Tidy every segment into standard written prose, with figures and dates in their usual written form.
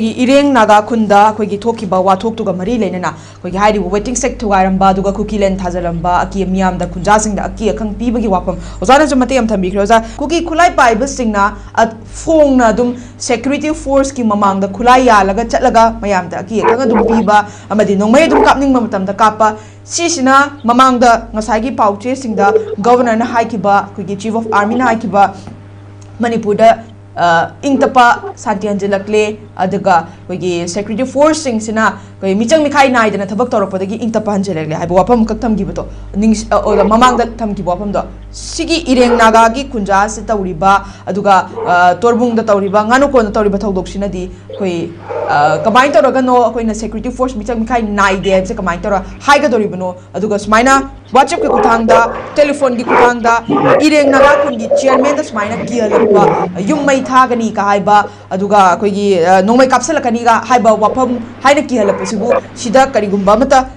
Ireng Naga Kunda, Kuki Tokiba, Watok to Mari Lenana, Kuki Hadi waiting sect to Iramba, Duga Kuki Len Tazalamba, Aki Miam, the Kunjasing, the Aki, Kang Pibagi Wapam, Ozana Jamatam Tamikrosa, Kuki Khutlaiba Singna at Fong Dum Security Force Kimamang, the Kulaya, Laga Chatlaga, Mayam, the Aki, Kangadum Piba, Amadino Medum Kapning Mamatam, the Kappa, Sishina, Mamang the Nasagi Pau chasing the Governor Haikiba, Kuki Chief of Army Haikiba, Manipur. Ingtapa Santianjalakle, Adaga, Wigi Security Force Sina, Michang Mikai Night and a Tabaktor for the Ingtapa Angelak, I wapam Katam Gibato, Nings or the Mamang that Tam Gibapam. Sigi Ireng Nagagi, Kunjas, Tauriba, Aduga, Torbung the Tauriba, Nanoko and the Tauriba Taudoxina di, Kamaita Rogano, in a Security Force, Michang Mikai Night, the Kamaita, Haigatoribano, Aduga Smina, WhatsApp Kutanga, telephone Gikutanga, Ireng Nagakundi, Chairman, the Smina Gia, Yung May Tagani Kahaiba, Aduga, Kogi, no make Kapsala Kaniga, Haiba Wapam, Hainaki Halapasibu, Shida Karigumbamata,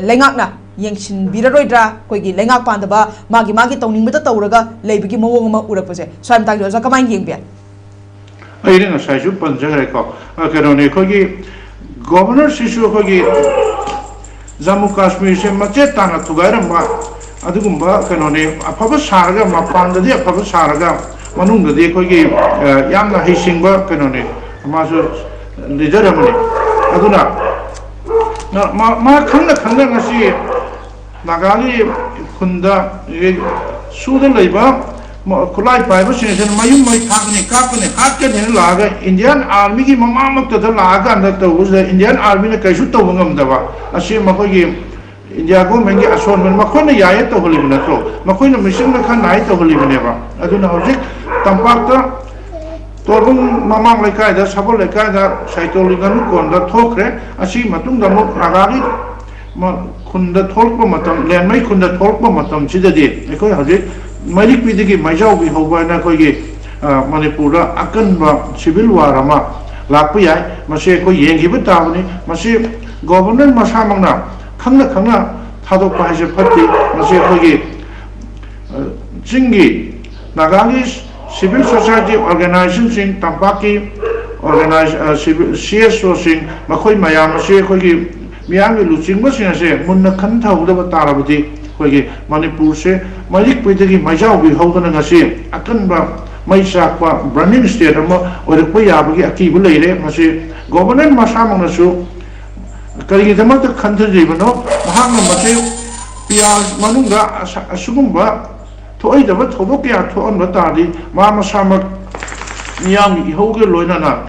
Lengakna. Yangshin Biraroidra, Kogi, Lenga Pandaba, Magi Tony Meta Tauraga, Labiki Moma Urapose. So I'm talking to Zakaman Yimbia. I didn't know Saju Panjako. Okay, Kogi, Governor Sishu Kogi, Jammu Kashmir, Machetana, Tugaramba, Adugumba, Kanone, a Papa Saraga, Mapanda, the Papa Saraga, Manunga, the Kogi, Yamna Hishingba, Kanone, Master, the Germany. Aduna. Now, Ma Kanga see. Nagali Kunda Sudan Labor, Khutlaiba Station, Mayum Kapani, Hakan in Laga, Indian Army, Mamma to the Laga, and that was the Indian Army, Kashuto Wangam, Ashim Makogi, Indiago Mengi Assortment, Makona Yaya to Holivinato, Makona Mission Kanai to Holivineva. I don't know, Tampata, Torum Mamma Lakaida, Sabo Lakaida, Saitoligan, Konda, Tokre, Ashim Matunga Nagari. Kunda Tolpa Matam, Lemay Kunda Tolpa Matam, Chidadi, Eko Haji, Malik Vidiki, Majawi, Hobana Kogi, Manipura, Akanba, Civil Warama, Lapia, Maseko Yengi Batavani, Masi, Governor Masamana, Kanga, Tado Paja Patti, Masekogi, Jingi, Nagalis, Civil Society Organizations in Tampaki, organized CS sourcing, Makoi Mayama, Sekogi. Miami Lucing was in a say, Munakanta would have a Tarabati, Manipur say, Malik Pitaki, Majau be holding a say, Akanba, Maisakwa, Branding State, or the Payabaki, Akibu lady, Masi, Governor Masamanasu, Karitamata country, Rivano, Mahanga Masi, Pia Manunga, Asumba, Toida, Tobokia, Ton Batadi, Mama Sama, Miami, Hoga Loinana.